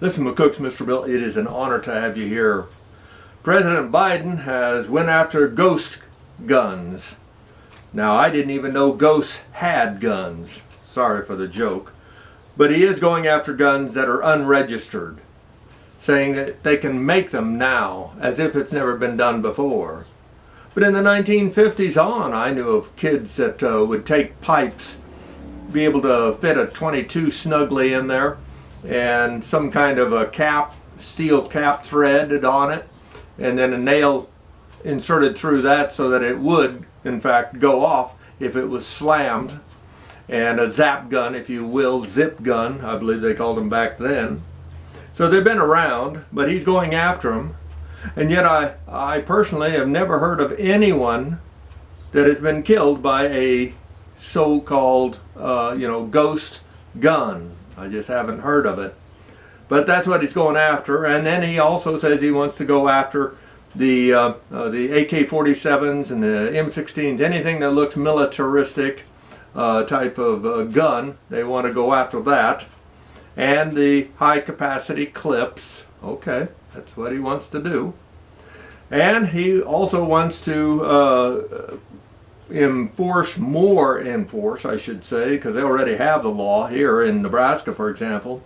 Listen, McCooks, Mr. Bill, it is an honor to have you here. President Biden has went after ghost guns. Now, I didn't even know ghosts had guns. Sorry for the joke. But he is going after guns that are unregistered, saying that they can make them now, as if it's never been done before. But in the 1950s on, I knew of kids that would take pipes, be able to fit a .22 snugly in there, and some kind of a cap, steel cap threaded on it, and then a nail inserted through that so that it would, in fact, go off if it was slammed. And a zap gun, if you will, zip gun, I believe they called them back then. So they've been around, but he's going after them. And yet I personally have never heard of anyone that has been killed by a so-called, ghost gun. I just haven't heard of it. But that's what he's going after. And then he also says he wants to go after the AK-47s and the M16s, anything that looks militaristic type of gun. They want to go after that. And the high-capacity clips. Okay, that's what he wants to do. And he also wants to enforce, I should say, because they already have the law here in Nebraska, for example.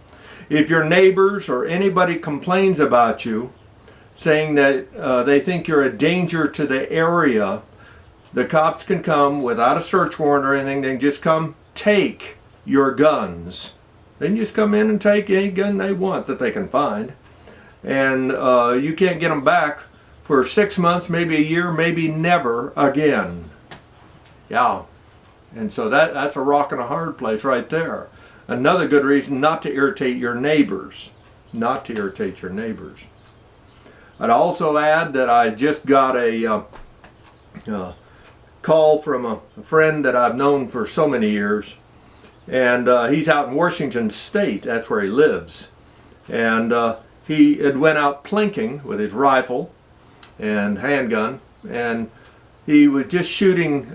If your neighbors or anybody complains about you, saying that they think you're a danger to the area, the cops can come without a search warrant or anything. They can just come take your guns. They can just come in and take any gun they want that they can find. And you can't get them back for 6 months, maybe a year, maybe never again. Yeah, and so that's a rock and a hard place right there. Another good reason not to irritate your neighbors. Not to irritate your neighbors. I'd also add that I just got a call from a friend that I've known for so many years. And he's out in Washington State, that's where he lives. And he had went out plinking with his rifle and handgun, and he was just shooting.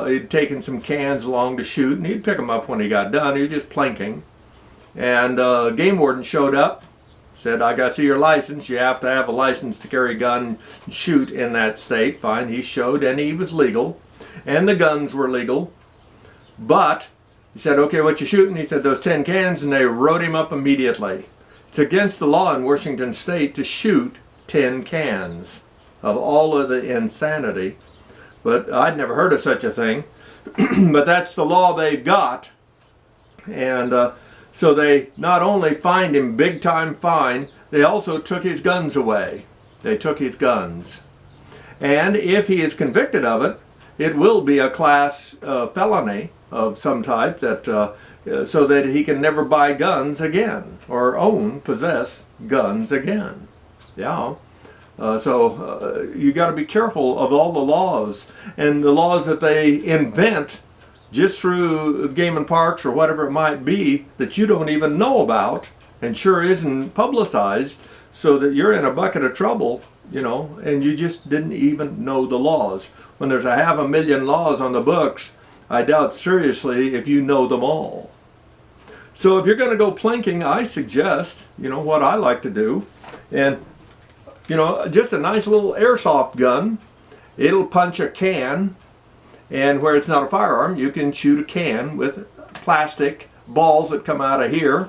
He'd taken some cans along to shoot, and he'd pick them up when he got done. He was just plinking. And game warden showed up, said, "I got to see your license. You have to have a license to carry a gun and shoot in that state." Fine, he showed, and he was legal, and the guns were legal. But he said, "Okay, what you shooting?" He said, "Those 10 cans," and they wrote him up immediately. It's against the law in Washington State to shoot 10 cans of all of the insanity. But I'd never heard of such a thing. But that's the law they got. And so they not only fined him big time fine, they also took his guns away. They took his guns. And if he is convicted of it, it will be a class felony of some type, that so that he can never buy guns again or possess guns again. Yeah. So you got to be careful of all the laws, and the laws that they invent just through game and parks or whatever it might be that you don't even know about and sure isn't publicized, so that you're in a bucket of trouble, and you just didn't even know the laws. When there's 500,000 laws on the books, I doubt seriously if you know them all. So if you're going to go plinking, I suggest, what I like to do, and just a nice little airsoft gun. It'll punch a can, and where it's not a firearm, you can shoot a can with plastic balls that come out of here,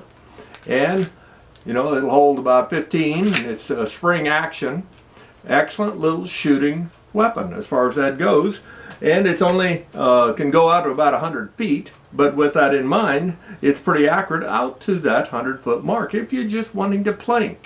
and it'll hold about 15. It's a spring action. Excellent little shooting weapon as far as that goes, and it's only can go out to about 100 feet, but with that in mind, it's pretty accurate out to that 100-foot mark if you're just wanting to plink.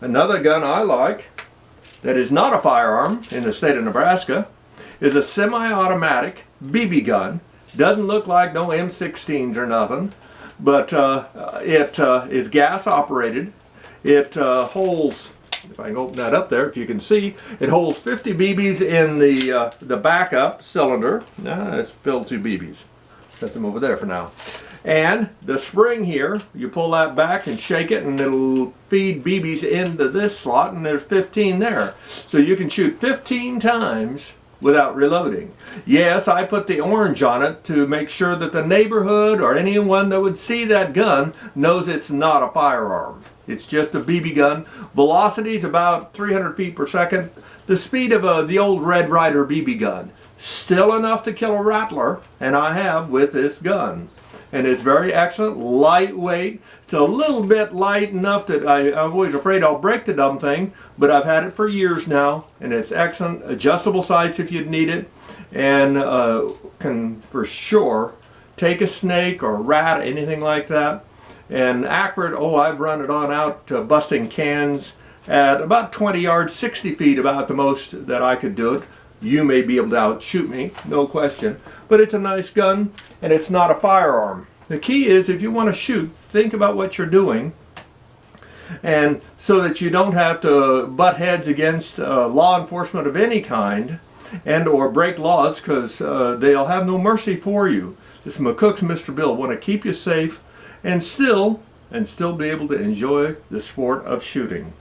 Another gun I like that is not a firearm in the state of Nebraska is a semi-automatic BB gun. Doesn't look like no M16s or nothing, but it is gas operated. It holds, if I can open that up there, if you can see, it holds 50 BBs in the backup cylinder. It's filled 2 BBs. set them over there for now. And the spring here, you pull that back and shake it, and it'll feed BBs into this slot, and there's 15 there. So you can shoot 15 times without reloading. Yes, I put the orange on it to make sure that the neighborhood or anyone that would see that gun knows it's not a firearm. It's just a BB gun. Velocity is about 300 feet per second. The speed of the old Red Ryder BB gun. Still enough to kill a rattler, and I have with this gun. And it's very excellent, lightweight. It's a little bit light enough that I'm always afraid I'll break the dumb thing, but I've had it for years now, and it's excellent. Adjustable sights if you'd need it, and can for sure take a snake or a rat, anything like that. And accurate, oh, I've run it on out to busting cans at about 20 yards, 60 feet about the most that I could do it. You may be able to outshoot me, no question. But it's a nice gun, and it's not a firearm. The key is, if you want to shoot, think about what you're doing, and so that you don't have to butt heads against law enforcement of any kind, and or break laws, because they'll have no mercy for you. This is McCook's Mr. Bill. Want to keep you safe, and still be able to enjoy the sport of shooting.